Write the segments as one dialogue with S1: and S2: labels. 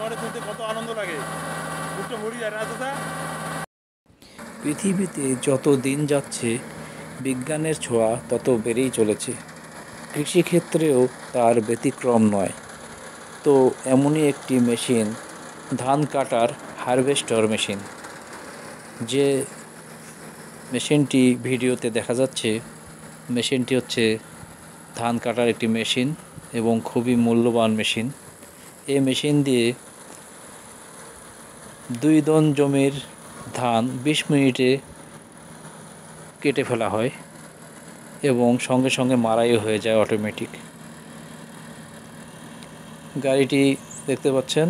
S1: শহরে চলতে কত আনন্দ লাগে, বুকটা ভরে যায় না দাদা?
S2: পৃথিবীতে যত দিন যাচ্ছে বিজ্ঞানের ছোঁয়া তত বেড়েই চলেছে। কৃষিক্ষেত্রেও তার ব্যতিক্রম নয়। তো এমনই একটি মেশিন ধান কাটার হারভেস্টর মেশিন। যে মেশিনটি ভিডিওতে দেখা যাচ্ছে, মেশিনটি হচ্ছে ধান কাটার একটি মেশিন এবং খুবই মূল্যবান মেশিন। এই মেশিন দিয়ে 2 দন জমির ধান 20 মিনিটে কেটে ফেলা হয় এবং সঙ্গে সঙ্গে মাড়াইও হয়ে যায় অটোমেটিক। গাড়িটি দেখতে পাচ্ছেন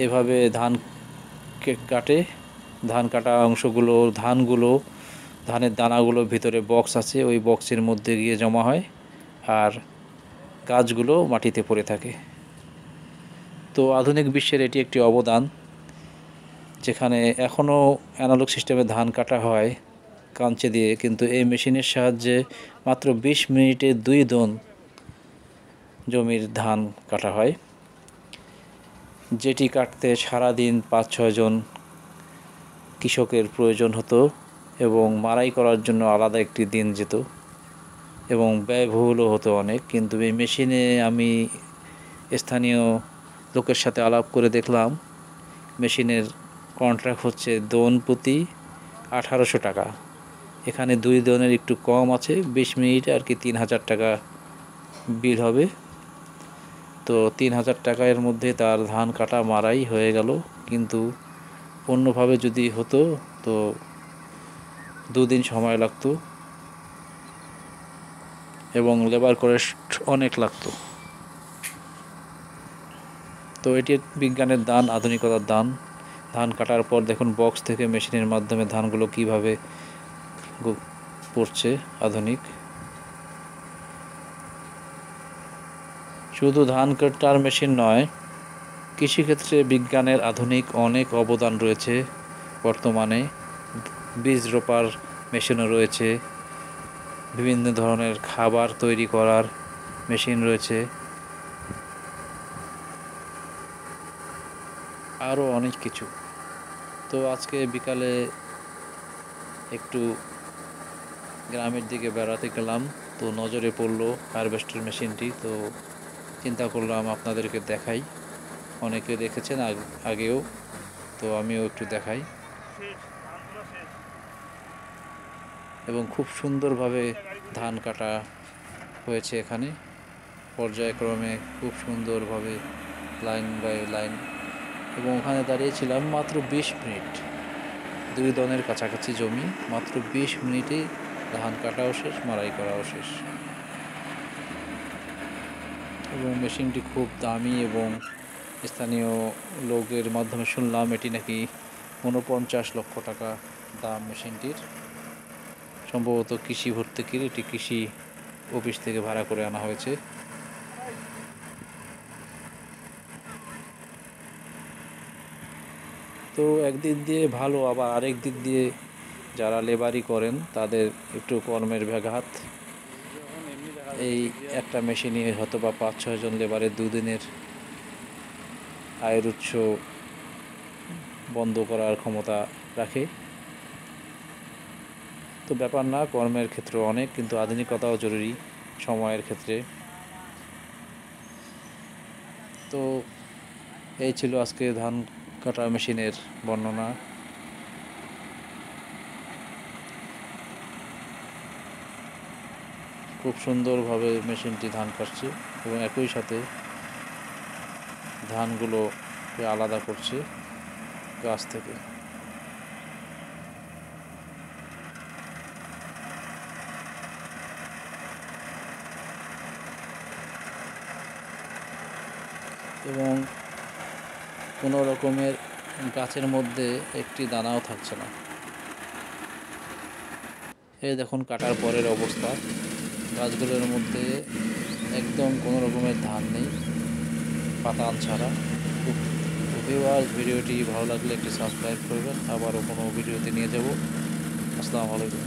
S2: এভাবে ধান কাটে। ধান কাটা অংশগুলো, ধানের দানাগুলো ভিতরে বক্স আছে, ওই বক্সের মধ্যে গিয়ে জমা হয় আর গাছগুলো মাটিতে পড়ে থাকে। তো আধুনিক বিশ্বের এটি একটি অবদান, যেখানে এখনও অ্যানালগ সিস্টেমে ধান কাটা হয় কাঞ্চি দিয়ে, কিন্তু এই মেশিনের সাহায্যে মাত্র 20 মিনিটে 2 দন জমির ধান কাটা হয়, যেটি কাটতে সারাদিন 5-6 জন কৃষকের প্রয়োজন হতো এবং মাড়াই করার জন্য আলাদা একটি দিন যেত এবং ব্যয়বহুলও হতো অনেক। কিন্তু এই মেশিনে আমি স্থানীয় লোকের সাথে আলাপ করে দেখলাম মেশিনের কন্ট্রাক্ট হচ্ছে দন প্রতি 1800 টাকা। এখানে 2 দনের একটু কম আছে, 20 মিনিটে আর কি 3000 টাকা বিল হবে। তো 3000 টাকার মধ্যে তার ধান কাটা মাড়াই হয়ে গেল। কিন্তু অন্যভাবে যদি হতো তো 2 দিন সময় লাগতো এবং লেবার কস্ট অনেক লাগতো। তো এটি বিজ্ঞানের দান, আধুনিকতার দান। ধান কাটার পর দেখুন বক্স থেকে মেশিনের মাধ্যমে ধানগুলো কীভাবে পড়ছে। আধুনিক শুধু ধান কাটার মেশিন নয়, কৃষিক্ষেত্রে বিজ্ঞানের আধুনিক অনেক অবদান রয়েছে। বর্তমানে বীজ রোপার মেশিনও রয়েছে, বিভিন্ন ধরনের খাবার তৈরি করার মেশিন রয়েছে, আরও অনেক কিছু। তো আজকে বিকালে একটু গ্রামের দিকে বেড়াতে গেলাম, তো নজরে পড়লো হারভেস্টার মেশিনটি। তো চিন্তা করলাম আপনাদেরকে দেখাই। অনেকে দেখেছেন আগেও, তো আমিও একটু দেখাই। এবং খুব সুন্দরভাবে ধান কাটা হয়েছে এখানে, পর্যায়ক্রমে খুব সুন্দরভাবে লাইন বাই লাইন। এবং ওখানে দাঁড়িয়েছিলাম মাত্র 20 মিনিট, 2 দনের কাছাকাছি জমি, মাত্র 20 মিনিটে ধান কাটাও শেষ, মাড়াই করাও শেষ। এবং মেশিনটি খুব দামি এবং স্থানীয় লোকের মাধ্যমে শুনলাম এটি নাকি 49 লক্ষ টাকা দাম মেশিনটির। সম্ভবত কৃষি ভর্তুকির, এটি কৃষি অফিস থেকে ভাড়া করে আনা হয়েছে। তো একদিক দিয়ে ভালো, আবার আরেক দিক দিয়ে যারা লেবারি করেন তাদের একটু কর্মের ব্যাঘাত। এই একটা মেশিনে হয়তো বা 5-6 জন লেবারের 2 দিনের আয়ের উৎস বন্ধ করার ক্ষমতা রাখে। তো ব্যাপার না, কর্মের ক্ষেত্রে অনেক, কিন্তু আধুনিকতাও জরুরি সময়ের ক্ষেত্রে। তো এই ছিল আজকে ধান কাটা মেশিনের বর্ণনা। খুব সুন্দরভাবে মেশিনটি ধান কাটছে এবং একই সাথে ধানগুলোকে আলাদা করছে গাছ থেকে। এবং কোনো রকমের গাছের মধ্যে একটি দানাও থাকছে না। এই দেখুন কাটার পরের অবস্থা, গাছগুলোর মধ্যে একদম কোনো রকমের ধান নেই, পাতা ছাড়া। খুব ভিডিওটি ভালো লাগলে একটি সাবস্ক্রাইব করবেন, আবারও কোনো ভিডিওতে নিয়ে যাব। আসসালামু আলাইকুম।